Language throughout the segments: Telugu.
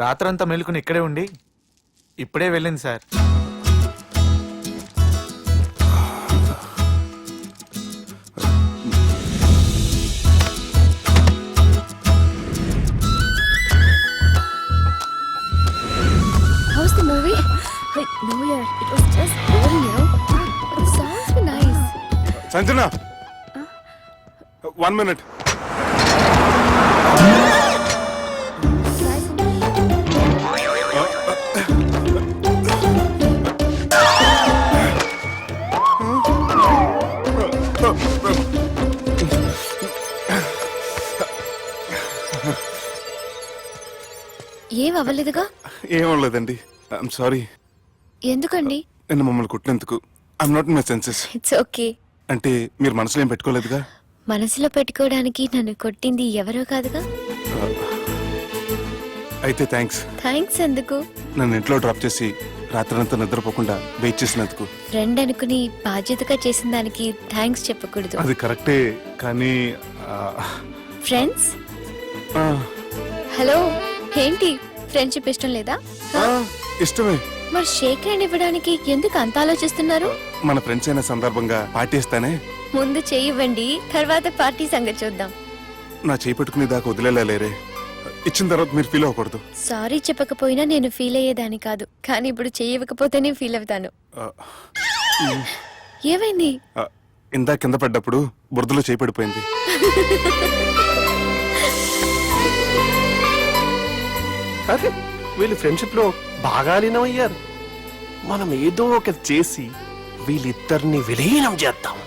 రాత్రంతా మేలుకుని ఇక్కడే ఉండి ఇప్పుడే వెళ్ళింది sir. How's the movie? Like, no, yeah, it was just boring, you know. The songs were nice. Sanjana 1 minute. ఏం అవ్వలేదుగా? ఏం అవ్వలేదండి. I'm sorry. ఎందుకండి? నేను మమ్మల్ని కొట్టినందుకు I'm not in my senses. It's okay. అంటే మీరు మనసులో ఏం పెట్టుకోలేదుగా? మనసులో పెట్టుకోవడానికి నన్ను కొట్టింది ఎవరో కాదుగా. అయితే థ్యాంక్స్. థ్యాంక్స్ ఎందుకు? నన్ను ఇంట్లో డ్రాప్ చేసి రాత్రంతా నిద్రపోకుండా వెయిట్ చేసినందుకు. ఫ్రెండ్ అనుకుని బాధ్యతగా చేసిన దానికి థ్యాంక్స్ చెప్పకూడదు. అది కరెక్టే, కానీ ఫ్రెండ్స్ హలో, ఏంటి ఫ్రెండ్షిప్ ఇష్టం లేదా? ఇష్టమే. మరి షేక్ హ్యాండ్ ఇవ్వడానికి ఎందుకు అంత ఆలోచిస్తున్నారు? మన ఫ్రెండ్స్ అయిన సందర్భంగా పార్టీ ఇస్తానే. ముందు చేయివ్వండి, తర్వాత పార్టీ సంగతి చూద్దాం. నా చేయి పెట్టుకునే దాకా వదిలేలా లేరే. ఇచ్చిన తర్వాత మీరు ఫీల్ అవ్వకూడదు. సారీ చెప్పకపోయినా నేను ఫీల్ అయ్యేదాన్ని కాదు, కానీ ఇప్పుడు చేయకపోతేనే ఫీల్ అవుతాను. ఏమైంది? ఇందా కింద పడ్డప్పుడు బురదలో చేయి పడిపోయింది. అరే, వీళ్ళు ఫ్రెండ్షిప్ లో బాగా లీనమయ్యారు. మనం ఏదో ఒకటి చేసి వీళ్ళిద్దరిని విలీనం చేద్దాం.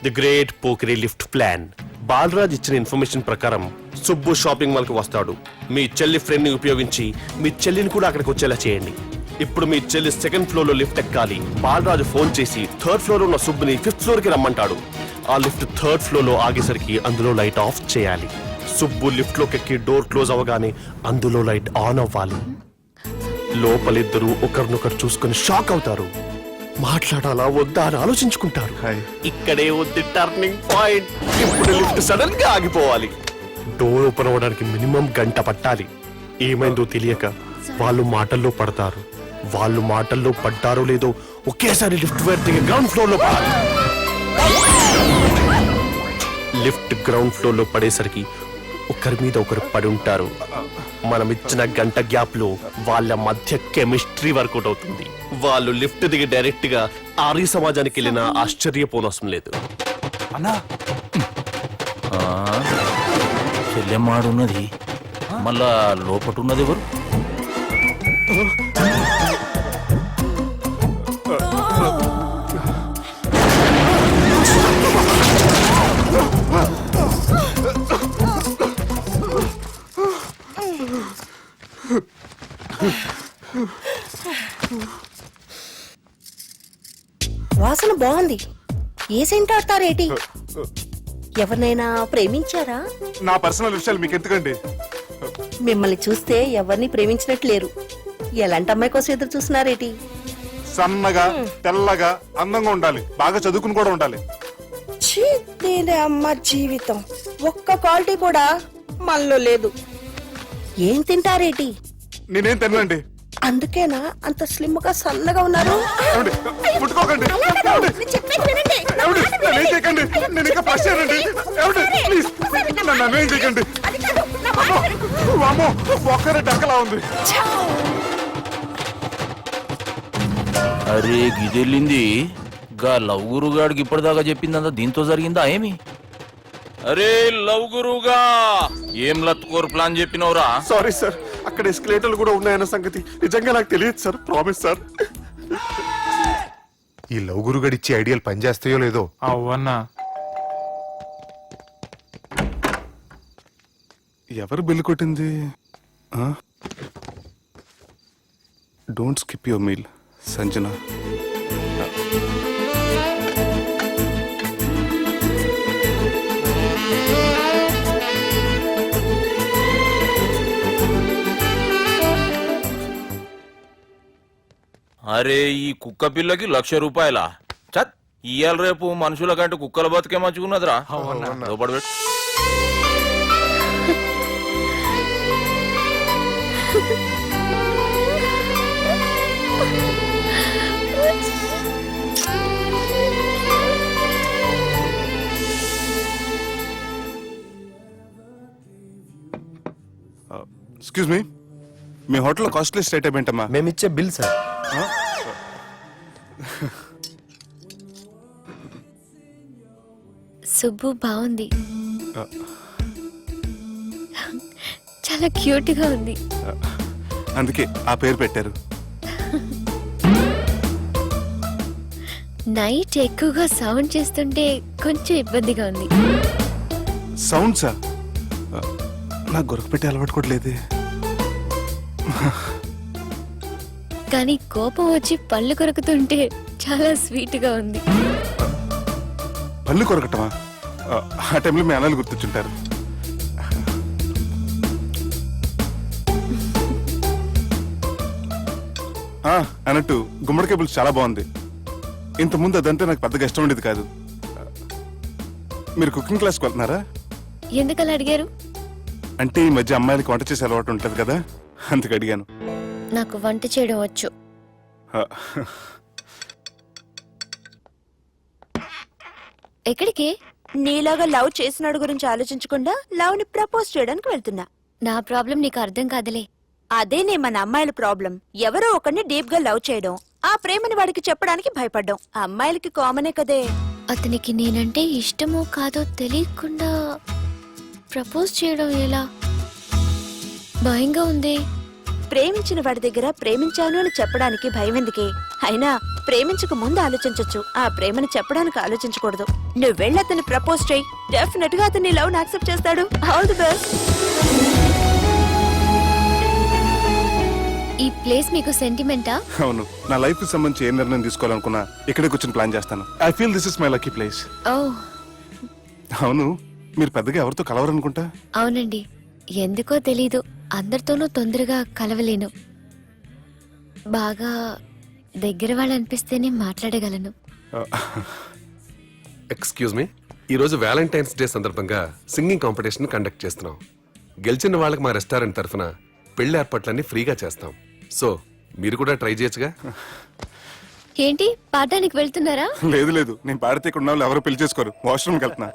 ది గ్రేట్ పోకరీ లిఫ్ట్ ప్లాన్. బాలరాజ్ ఇచ్చిన ఇన్ఫర్మేషన్ ప్రకారం సుబ్బు షాపింగ్ మాల్ కి వస్తాడు. మీ చెల్లి ఫ్రెండ్ ని ఉపయోగించి మీ చెల్లిని కూడా అక్కడికి వచ్చేలా చేయండి. ఇప్పుడు మీ చెల్లి 2nd ఫ్లోర్ లో లిఫ్ట్ ఎక్కాలి. బాలరాజు ఫోన్ చేసి 3rd ఫ్లోర్ లో ఉన్న సుబ్బుని 5th ఫ్లోర్ కి రమ్మంటాడు. ఆ లిఫ్ట్ 3rd ఫ్లోర్ లో ఆగేసరికి అందులో లైట్ ఆఫ్ చేయాలి. సుబ్బు లిఫ్ట్ లోకి ఎక్కి డోర్ క్లోజ్ అవ్వగానే అందులో లైట్ ఆన్ అవ్వాలి. లోపలిద్దరూ ఒకరినొకరు చూసుకుని షాక్ అవుతారు. మాట్లాడాలా వద్దా అని ఆలోచించుకుంటారు. ఇక్కడే ఉంది టర్నింగ్ పాయింట్. ఇప్పుడు లిఫ్ట్ సడన్ గా ఆగిపోవాలి. డోర్ ఓపెన్ అవ్వడానికి మినిమం గంట పట్టాలి. ఏమైందో తెలియక వాళ్ళు మాటల్లో పడతారు. వాళ్ళు మాటల్లో పడ్డారో లేదో ఒకేసారి లిఫ్ట్ దిగి గ్రౌండ్ ఫ్లోర్ లో పడాలి. లిఫ్ట్ గ్రౌండ్ ఫ్లోర్ లో పడేసరికి ఒకరి మీద ఒకరు పడి ఉంటారు. మనం ఇచ్చిన గంట గ్యాప్ లో వాళ్ళ మధ్య కెమిస్ట్రీ వర్కౌట్ అవుతుంది. వాళ్ళు లిఫ్ట్ దిగి డైరెక్ట్ గా ఆర్య సమాజానికి వెళ్ళిన ఆశ్చర్యపోనవసరం లేదు. అన్నా చెల్లెమ్మాడున్నది, మళ్ళా లోపటున్నది ఎవరు? వాసన బాగుంది. ఏ సెంట్ ఆడతారేటి? ఎవరినైనా ప్రేమించారా? నా పర్సనల్ విషయాలు మీకు ఎందుకండి? మిమ్మల్ని చూస్తే ఎవరిని ప్రేమించినట్లేరు. ఎలాంటి అమ్మాయి కోసం ఎదురు చూస్తున్నారేటి? సన్నగా తెల్లగా అందంగా ఉండాలి, బాగా చదువుకుని కూడా ఉండాలి. ఛీ, దీని అమ్మ జీవితం ఒక్క క్వాలిటీ కూడా మనలో లేదు. ఏం తింటారేటి? నేనేం తినండి. అందుకేనా అంత స్లిమ్ గా సన్నగా ఉన్నారు? ముట్టుకోకండి, నన్నేం చేయకండి. నేను ఇంకా ఫస్ట్ చేయనండి. ప్లీజ్ నన్నేం చేయకండి. వామ్మో, ఒక్కరే డక్కలా ఉంది. అరే గిదెళ్ళింది. గా లవ్ గురుగాడికి ఇప్పటిదాకా చెప్పిందంతా దీంతో జరిగిందా ఏమి? అరే లవ్ గురుగా, ఏం లత్కోర్ ప్లాన్ చెప్పినవురా? సారీ సార్, అక్కడ ఎస్కలేటర్లు కూడా ఉన్నాయన్న సంగతి నిజంగా నాకు తెలియదు సార్. Promise sir. ఈ లవ్ గురుగడి ఇచ్చే ఐడియాలు పనిచేస్తాయో లేదో. అవ్వన్నా ఎవరు బిల్లు కొట్టింది? Don't skip your meal Sanjana. అరే ఈ కుక్క పిల్లకి 1,00,000 రూపాయల చత్. ఇయ్యాల రేపు మనుషుల కంటే కుక్కల బతికే మంచుకున్నదిరా. లోపడి పెట్టు. ఎక్స్క్యూజ్ మీ, మీ హోటల్లో కాస్ట్లీ స్టేట్ ఏంటమ్మా? మేమిచ్చే బిల్ సార్. సుబ్బు బాగుంది, చాలా క్యూట్ గా ఉంది. అందుకే ఆ పేరు పెట్టారు. నైట్ ఎక్కువగా సౌండ్ చేస్తుంటే కొంచెం ఇబ్బందిగా ఉంది. సౌండ్సా? నాకు గొరక పెట్టే అలవాటు కూడా లేదే. కానీ కోపం వచ్చి పళ్ళు కొరుకుతుంటే చాలా స్వీట్ గా ఉంది. పళ్ళు కొరకటమా? ఆ టైంలో మీ అన్నలు గుర్తొచ్చుంటారు. అన్నట్టు గుమ్మడికాయ పులుసు చాలా బాగుంది. ఇంతకుముందు అదంటే నాకు పెద్దగా ఇష్టం ఉండేది కాదు. మీరు కుకింగ్ క్లాస్కి వెళ్తున్నారా? ఎందుకలా అడిగారు? అంటే ఈ మధ్య అమ్మాయిలకి వంట చేసే అలవాటు ఉంటుంది కదా, అందుకు అడిగాను. నాకు వంట చేయడం వచ్చు. ఎక్కడికి? నీలాగా లవ్ చేసినాడు గురించి ఆలోచించకుండా లవ్ ని ప్రపోజ్ చేయడానికి వెళ్తున్నా. నా ప్రాబ్లం నీకు అర్థం కాదులే. అదేనే మన అమ్మాయిల ప్రాబ్లం. ఎవరో ఒకరిని డీప్ గా లవ్ చేయడం, ఆ ప్రేమని వాడికి చెప్పడానికి భయపడ్డం అమ్మాయిలకి కామనే కదే. అతనికి నేనంటే ఇష్టమో కాదో తెలియకుండా ప్రపోజ్ చేయడం ఎలా? భయంగా ఉంది. ప్రేమించిన వాడి దగ్గర ప్రేమించాను అని చెప్పడానికి భయం ఎందుకే? అయినా ప్రేమించక ముందు ఆలోచించొచ్చు, ఆ ప్రేమని చెప్పడానికి ఆలోచించకూడదు. నువ్వు వెళ్ళి అతన్ని ప్రపోజ్ చేయి, డెఫినెట్ గా అతన్ని లవ్ యాక్సెప్ట్ చేస్తాడు. All the best. ఈ ప్లేస్ మీకు సెంటిమెంటా? అవును, నా లైఫ్ కి సంబంధించి ఏ నిర్ణయం తీసుకోవాలనుకున్నా ఇక్కడే కూర్చొని ప్లాన్ చేస్తాను. I feel this is my lucky place. ఓ అవును, మీరు పెద్దగా ఎవరితో కలవరనుకుంటా? అవునండి, ఎందుకో తెలీదు, అందరితోనూ తొందరగా కలవలేను. బాగా దగ్గర వాళ్ళు అనిపిస్తేనే మాట్లాడగలను. ఎక్స్క్యూజ్ మీ, ఈరోజు వ్యాలంటైన్స్ డే సందర్భంగా సింగింగ్ కాంపిటీషన్ కండక్ట్ చేస్తున్నాం. గెలిచిన వాళ్ళకి మా రెస్టారెంట్ తరఫున పెళ్లి ఏర్పాట్లన్నీ ఫ్రీగా చేస్తాం. సో మీరు కూడా ట్రై చేయొచ్చుగా. ఏంటి, పాడడానికి వెళ్తున్నారా? లేదు లేదు, నేను పాడితే ఇక్కడ ఉన్న వాళ్ళు ఎవరు పెళ్లి చేసుకోరు. వాష్రూమ్కి వెళ్తున్నా.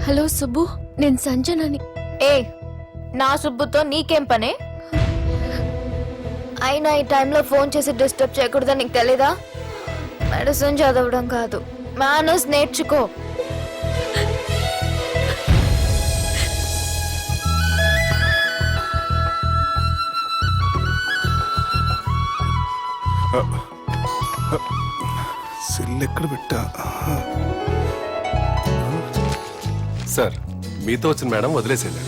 హలో సుబ్బు, నేను సంజనని. ఏ, నా సుబ్బుతో నీకేం పనే? అయినా ఈ టైంలో ఫోన్ చేసి డిస్టర్బ్ చేయకూడదని నీకు తెలీదా? మెడిసిన్ చదవడం కాదు, మేనర్స్ నేర్చుకో. సెల్ ఎక్కడ పెట్టా? సార్, మీతో వచ్చిన మేడం వదిలేసేది.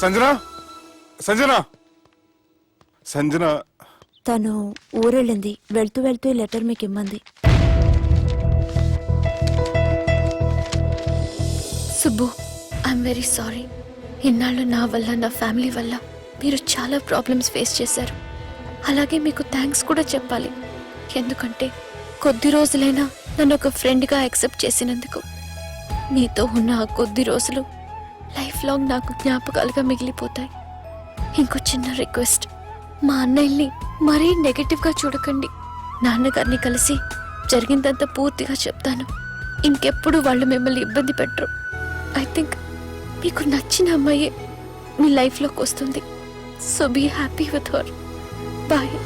సంజన, సంజన, సంజన. తను ఊరెళ్ళింది. వెళ్తూ వెళ్తూ ఈ లెటర్ మీకు ఇమ్మంది. Subbu, I'm very sorry. ఇన్నాళ్ళు నా వల్ల, నా ఫ్యామిలీ వల్ల మీరు చాలా ప్రాబ్లమ్స్ ఫేస్ చేశారు. అలాగే మీకు థ్యాంక్స్ కూడా చెప్పాలి. ఎందుకంటే కొద్ది రోజులైనా నన్ను ఒక ఫ్రెండ్గా యాక్సెప్ట్ చేసినందుకు. మీతో ఉన్న ఆ కొద్ది రోజులు లైఫ్ లాంగ్ నాకు జ్ఞాపకాలుగా మిగిలిపోతాయి. ఇంకో చిన్న రిక్వెస్ట్, మా అన్నయ్యని మరీ నెగటివ్గా చూడకండి. నాన్నగారిని కలిసి జరిగిందంతా పూర్తిగా చెప్తాను. ఇంకెప్పుడు వాళ్ళు మిమ్మల్ని ఇబ్బంది పెట్టరు. ఐ థింక్ మీకు నచ్చిన అమ్మాయి మీ లైఫ్లోకి వస్తుంది. So be happy with her. Boy.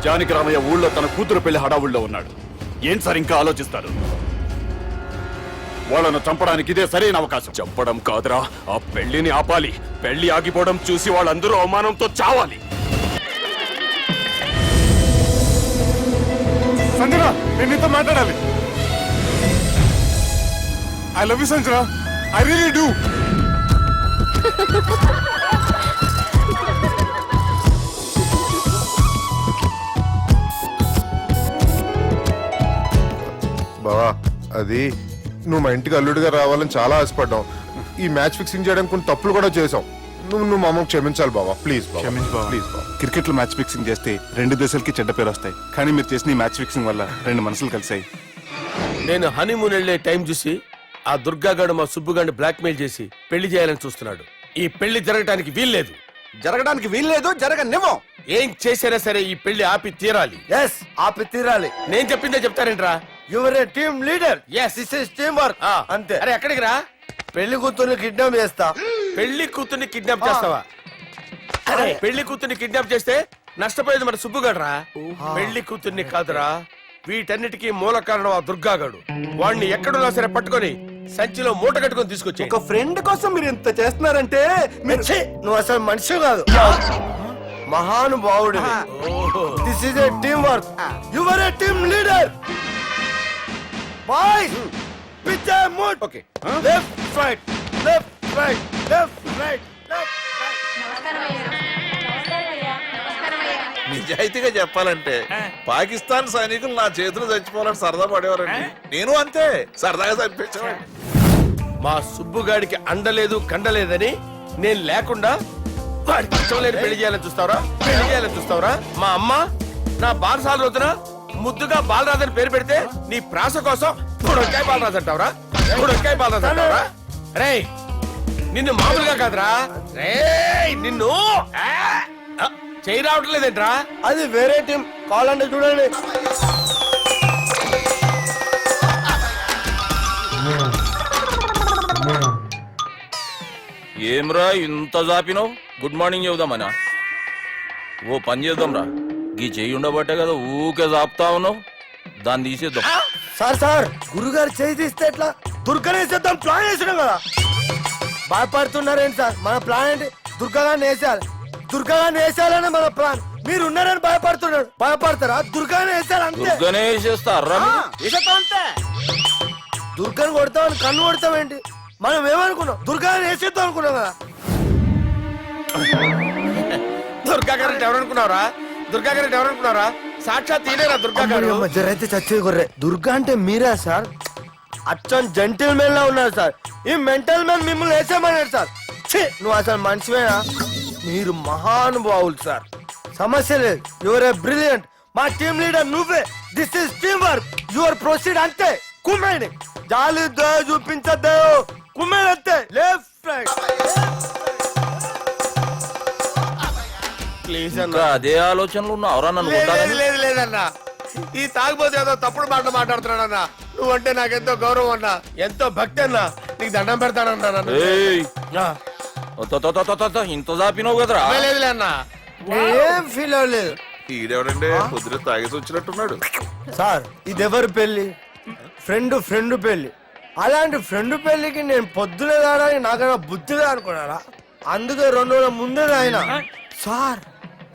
Janaki Ramayya ఊళ్ళో తన కూతురు పెళ్లి హడావుల్లో ఉన్నాడు. ఏం సార్ ఇంకా ఆలోచిస్తారు? వాళ్ళను చంపడానికి ఇదే సరైన అవకాశం. చంపడం కాదురా, ఆ పెళ్లిని ఆపాలి. పెళ్లి ఆగిపోవడం చూసి వాళ్ళందరూ అవమానంతో చావాలి. సంజన, నేను నీతో మాట్లాడాలి. I love you Sanjana, I really do. బావా, అది నువ్వు మా ఇంటికి అల్లుడిగా రావాలని చాలా ఆశపడ్డావు. ఈ మ్యాచ్ ఫిక్సింగ్ చేయడానికి కొన్ని తప్పులు కూడా చేసావు. నువ్వు మా అమ్మకు క్షమించాలి బావా, ప్లీజ్ బావా. క్షమించు బావా. ప్లీజ్ బావా. క్రికెట్ లో మ్యాచ్ ఫిక్సింగ్ చేస్తే 2 దేశాలకి చెడ్డ పేరు వస్తాయి. కానీ మీరు చేసిన ఈ మ్యాచ్ ఫిక్సింగ్ వల్ల 2 మనసులు కలిసాయి. నేను హనీమూన్ వెళ్లే టైం చూసి ఆ దుర్గాగాడు మా సుబ్బుగాడిని బ్లాక్మెయిల్ చేసి పెళ్లి చేయాలని చూస్తున్నాడు. ఈ పెళ్లి జరగటానికి వీల్లేదు. జరగడానికి వీల్లేదు, జరగనివ్వం. ఏం చేసినా సరే ఈ పెళ్లి ఆపి తీరాలి. ఎస్, ఆపి తీరాలి. నేను చెప్పిందే చెప్తారేంట్రా? You're a team leader. Yes. This is team work. అంతే. అరే ఎక్కడికి రా? పెళ్లి కూతుర్ని కిడ్నాప్ చేస్తా. పెళ్లి కూతుర్ని కిడ్నాప్ చేస్తావా? అరే పెళ్లి కూతుర్ని కిడ్నాప్ చేస్తే నష్టపోయేది మన సుబ్బుగాడురా. పెళ్లి కూతుర్ని కాదురా, వీటన్నిటికీ మూల కారణం ఆ దుర్గాగాడు. వాడిని ఎక్కడున్నా సరే పట్టుకొని సంచిలో మూట కట్టుకొని తీసుకొచ్చి ఒక ఫ్రెండ్ కోసం మీరు ఇంత చేస్తున్నారంటే నువ్వు అసలు మనిషి కాదు, మహానుభావుడు. This is a team work. Your a team leader. Boys, pitch A mood. Okay, left right, left right, left right, left right. నిజాయితీగా చెప్పాలంటే పాకిస్తాన్ సైనికులు నా చేతులు చచ్చిపోవాలని సరదా పడేవారండి. నేను అంతే సరదాగా చనిపించేవాడిని. మా సుబ్బుగాడికి అండలేదు కండలేదని నేను లేకుండా వాడికి ఇష్టం లేని పెళ్లి చేయాలని చూస్తావరా? పెళ్లి చేయాలని చూస్తావరా? మా అమ్మ నా బారసాల రోజున ముద్దుగా బాలరాజు అని పేరు పెడితే నీ ప్రాస కోసం గుడొక్కాయ బాలరాజు అంటావరా? గుడొక్కాయ బాలరాజు అంటావరా? రే నిన్ను మామూలుగా కాదురా, రే నిన్ను చేయి రావట్లేదేంట్రా? అది వేరే టీం, కావాలంటే చూడండి. ఏమ్రా ఇంత జాపినావు? Good morning చెబుదామనా? ఓ పని చేద్దాం రా, గీ చెయ్యి ఉండబట్టే కదా ఊకే జాపుతా ఉన్నావు. దాన్ని తీసేద్దాం. సార్ సార్, గురుగారు చేయి తీస్తే ఎట్లా? దుర్గనేసేద్దాం ప్లాన్ వేసినాం కదా. భయపడుతున్నారేంటి సార్? మన ప్లాన్ ఏంటి? దుర్గాన్ని వేసేయాలి. దుర్గాన్ని వేసేయాలని మన ప్లాన్. మీరు ఉన్నారని భయపడుతున్నాడు. భయపడతారా? దుర్గాన్ని వేసేయాలి అంతే. దుర్గనే వేసేస్తారా? వేసేద్దాం అంతే. దుర్గాన్ని కొడతామని కన్ను కొడతామేంటి? మనం ఏమనుకున్నాం? దుర్గాన్ని వేసేద్దాం అనుకున్నాం కదా. దుర్గా గారు ఎవరనుకున్నారా? దుర్గా గారు ఎవరనుకున్నారా? సాక్షాత్ తీరేరా దుర్గా గారు. జరైతే చచ్చేది గొర్రె. దుర్గా అంటే మీరా సార్? అచ్చం జెంటిల్ మెన్ లా ఉన్నారు సార్. ఈ మెంటల్ మెన్ మిమ్మల్ని వేసేమన్నాడు సార్. ఛీ, నువ్వు అసలు మనిషివేనా? మీరు మహానుభావులు సార్, సమస్య లేదు. Your a brilliant. మా టీమ్ లీడర్ నువ్వే. This is team work. Your proceed అంతే. కుమ్మేడి జాలి చూపించద్దు. కుమ్మేడి అంతే. Left right. ప్లీజ్ ఇంకా అదే ఆలోచనలు ఉన్నావురా నన్ను కొట్టాలని? లేదు లేదన్నా, ఈ తాగుబోతు ఏదో తప్పుడు మాటలు మాట్లాడుతున్నాడన్నా. నువ్వంటే నాకెంతో గౌరవం అన్నా, ఎంతో భక్తి అన్నా. నీకు దండం పెడతానన్నా. ఏయ్, ఇంత జాపినావు కదరా? లేదులే అన్నా. ఏం ఫీల్ అవ్వలేదు ఈడెవడండి పొద్దున తాగేసి వచ్చినట్టున్నాడు. సార్. ఇది ఎవరి పెళ్లి? ఫ్రెండ్ పెళ్లి. అలాంటి ఫ్రెండ్ పెళ్లికి నేను పొద్దునే రావడానికి నాకన్నా బుద్ధిగా అనుకున్నారా? అందుకే 2 రోజుల ముందే ఆయన. సార్,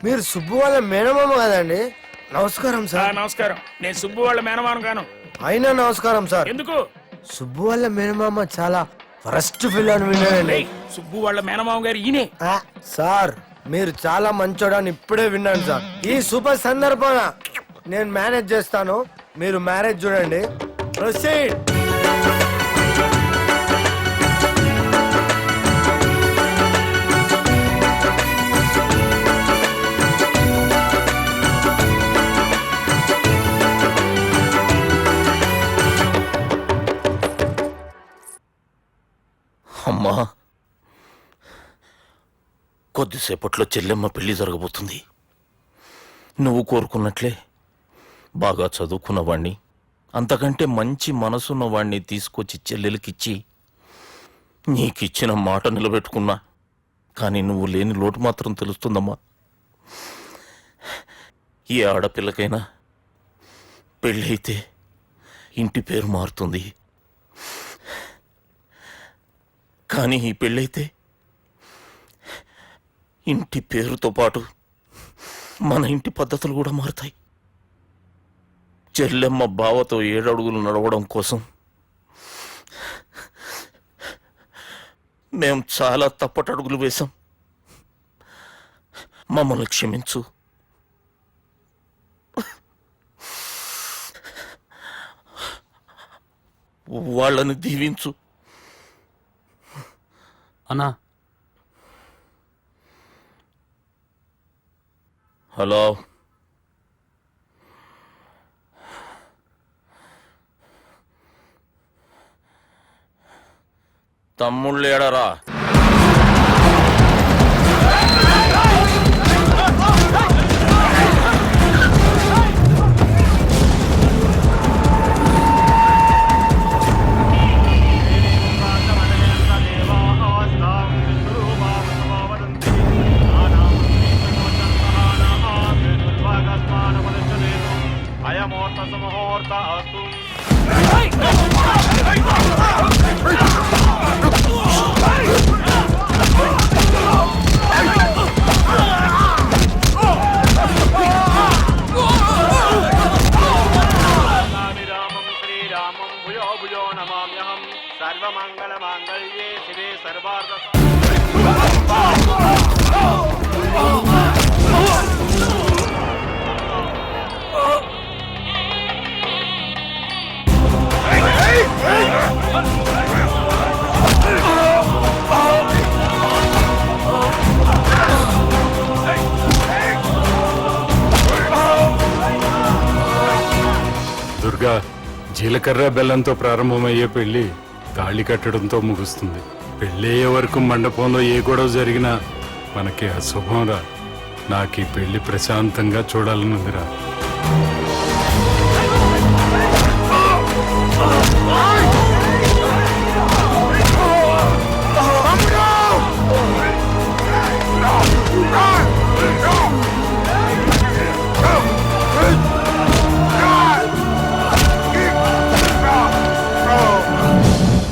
మీరు సుబ్బు వాళ్ళ మేనమామ కదండి? నమస్కారం సార్. నమస్కారం. నేను సుబ్బు వాళ్ళ మేనమాను గాను. అయినా నమస్కారం సార్. ఎందుకు? సుబ్బు వాళ్ళ మేనమామ చాలా ఫస్ట్ ఫిల్ అని విన్నానండి. సుబ్బు వాళ్ళ మేనమామ గారు ఈయనే. సార్, మీరు చాలా మంచోడని ఇప్పుడే విన్నాను సార్. ఈ శుభ సందర్భాన నేను మేనేజ్ చేస్తాను, మీరు మ్యారేజ్ చూడండి. ప్రొసీడ్. అమ్మా, కొద్దిసేపట్లో చెల్లెమ్మ పెళ్లి జరగబోతుంది. నువ్వు కోరుకున్నట్లే బాగా చదువుకున్నవాణ్ణి, అంతకంటే మంచి మనసున్నవాణ్ణి తీసుకొచ్చి చెల్లెలకిచ్చి నీకిచ్చిన మాట నిలబెట్టుకున్నా. కానీ నువ్వు లేని లోటు మాత్రం తెలుస్తుందమ్మా. ఏ ఆడపిల్లకైనా పెళ్ళైతే ఇంటి పేరు మారుతుంది, కానీ ఈ పెళ్ళైతే ఇంటి పేరుతో పాటు మన ఇంటి పద్ధతులు కూడా మారుతాయి. చెల్లెమ్మ బావతో 7 అడుగులు నడవడం కోసం మేం చాలా తప్పటడుగులు వేశాం. మమ్మల్ని క్షమించు. వాళ్ళని దీవించు. అన్నా, హలో, తమ్ముళ్ళు ఏడరా? దుర్గా, జీలకర్ర బెల్లంతో ప్రారంభమయ్యే పెళ్లి తాళి కట్టడంతో ముగుస్తుంది. పెళ్ళయ్యే వరకు మండపంలో ఏ గొడవ జరిగినా మనకి అశుభం రా. నాకు ఈ పెళ్లి ప్రశాంతంగా చూడాలనుందిరా.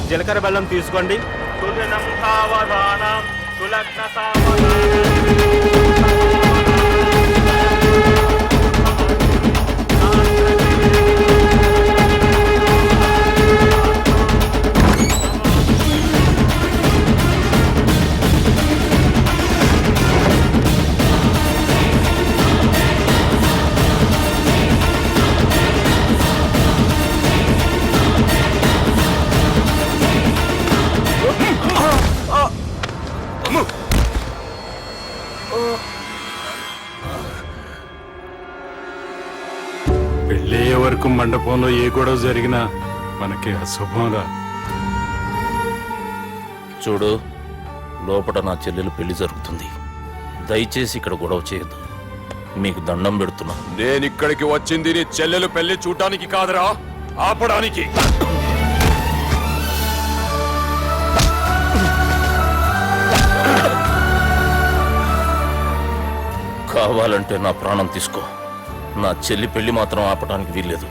జీలకర్ర బెల్లం తీసుకోండి. పెళ్ళయ్యే వరకు మండపంలో ఏ గొడవ జరిగినా మనకి అశుభం రా. చూడు, లోపల నా చెల్లెలు పెళ్లి జరుగుతుంది. దయచేసి ఇక్కడ గొడవ చేయొద్దు. మీకు దండం పెడుతున్నా. నేనిక్కడికి వచ్చింది నీ చెల్లెలు పెళ్లి చూడటానికి కాదురా, ఆపడానికి. కావాలంటే నా ప్రాణం తీసుకో, నా చెల్లి పెళ్లి మాత్రం ఆపడానికి వీల్లేదు.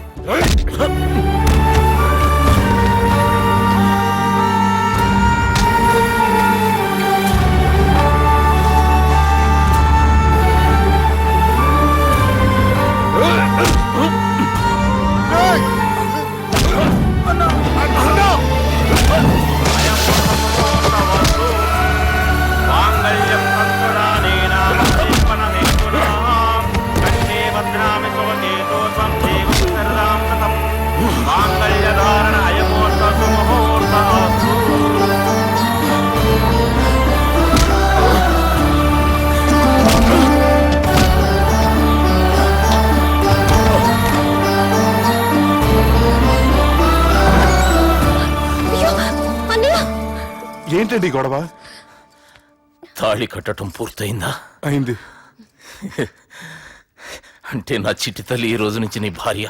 ఏంటండి ఈ గొడవ? తాళి కట్టడం పూర్తయిందా? అయింది. అంటే నా చిట్టి తల్లి ఈ రోజు నుంచి నీ భార్య.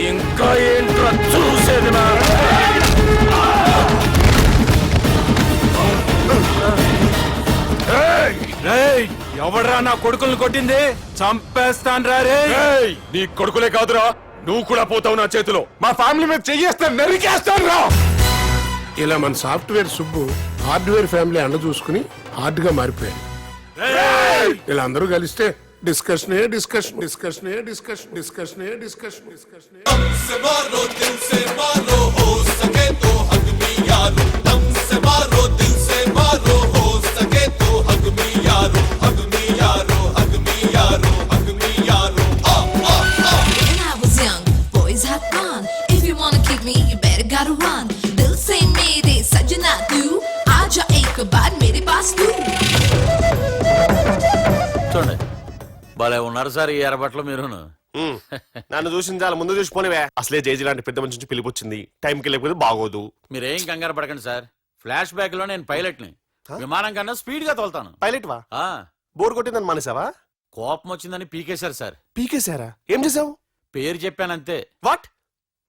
ఇంకా ఏంట్రా చూసేది? నా ఎవడరా నా కొడుకుల్ని కొట్టింది? చంపేస్తాను రా రే. నీ కొడుకులే కాదురా, నువ్వు కూడా పోతావు నా చేతిలో. మా ఫ్యామిలీ మీద చెయ్యేస్తాను, నరికేస్తాను రా. ఇలా మన సాఫ్ట్వేర్ సుబ్బు హార్డ్వేర్ ఫ్యామిలీ అండ చూసుకుని హార్డ్ గా మారిపోయాడు. ఇలా అందరూ కలిస్తే discussion discussion discussion discussion discussion discussion discussion. చూడండి, భలే ఉన్నారు సార్ ఈ ఎర్రబట్టలు మీరును. నన్ను చూసిన చాలా ముందు చూసిపోనివే. అసలే జేజీ లాంటి పెద్ద మనిషి నుంచి పిలిపొచ్చింది. టైంకి వెళ్ళకపోతే బాగోదు. మీరేం కంగారు పడకండి సార్. ఫ్లాష్ బ్యాక్ లో నేను పైలట్ ని. విమానం కన్నా స్పీడ్ గా తోలుతాను. పైలట్ వా? బోర్ కొట్టిందని మానేసావా? కోపం వచ్చిందని పీకేశారు సార్. పీకేశారా? ఏం చేసావు? పేరు చెప్పానంతే. వాట్?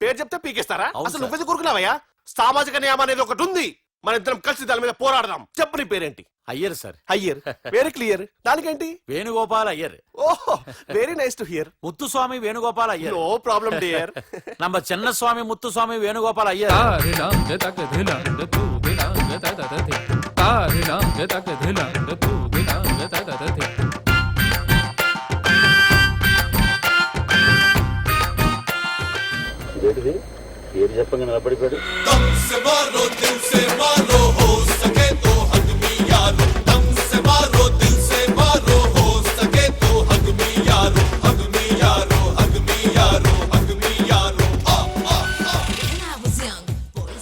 పేరు చెప్తే పీకేస్తారా? అవును అసలు సార్. నువ్వెందుకు కోరుకున్నావయ్యా? సామాజిక నియమం అనేది ఒకటి ఉంది. మన ఇద్దరం కలిసి దాని మీద పోరాడదాం. చెప్పు నీ పేరేంటి? Iyer sir. Iyer. Very clear. దానికేంటి? వేణుగోపాల్ అయ్యర్. ఓహో, very nice to hear. Muthuswamy Venugopal Iyer. No problem dear. நம்ம చిన్నస్వామి ముత్తుస్వామి వేణుగోపాల్ అయ్యర్. పేరు చెప్పంగా నిలబడిపోయాడు.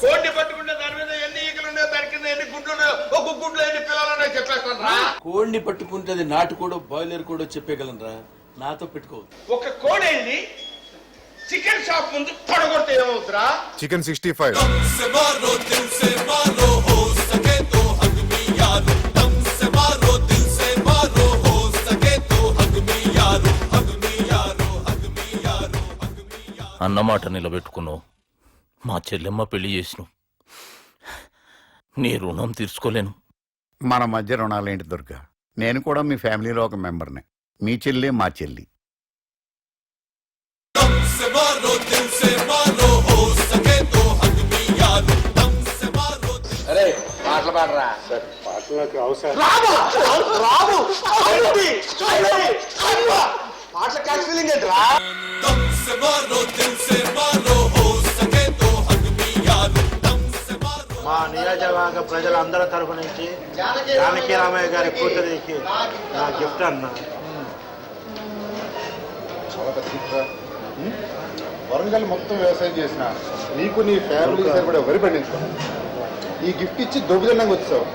కోడిని పట్టుకుంటే దాని మీద ఎన్ని ఈకలున్నాయో దాని కింద ఎన్ని గుడ్లున్నాయో ఒక గుడ్లో ఎన్ని పిల్లలున్నాయో చెప్పేస్తాను రా. కోడిని పట్టుకుంటే అది నాటు కూడా బాయిలర్ కూడా చెప్పగలరా? నాతో పెట్టుకోవద్దు. ఒక కోడేళ్ళని చికెన్ షాప్ ముందు పడగొడితే ఏమవుతురా? చికెన్ 65. అన్నమాట నిలబెట్టుకున్నావు. మా చెల్లెమ్మ పెళ్లి చేసినావు. నీ రుణం తీర్చుకోలేను. మన మధ్య రుణాలేంటి దుర్గా? నేను కూడా మీ ఫ్యామిలీలో ఒక మెంబర్ని. మీ చెల్లి మా చెల్లి. అరే పాటలు పాడరా. పాటలు క్యాచ్ ఫీలింగ్ ఏంట్రా? మా నియోజకవర్గ ప్రజలందరి తరఫు నుంచి జానకి రామయ్య గారి కూతురికి నా గిఫ్ట్ అన్న. చాలా తక్కువ. వరంగల్ మొత్తం వ్యవసాయం చేసిన నీకు నీ ఫ్యామిలీ సరిపడా వరి పండించుకో. ఈ గిఫ్ట్ ఇచ్చి దొబ్బుదన్నాక వచ్చావు.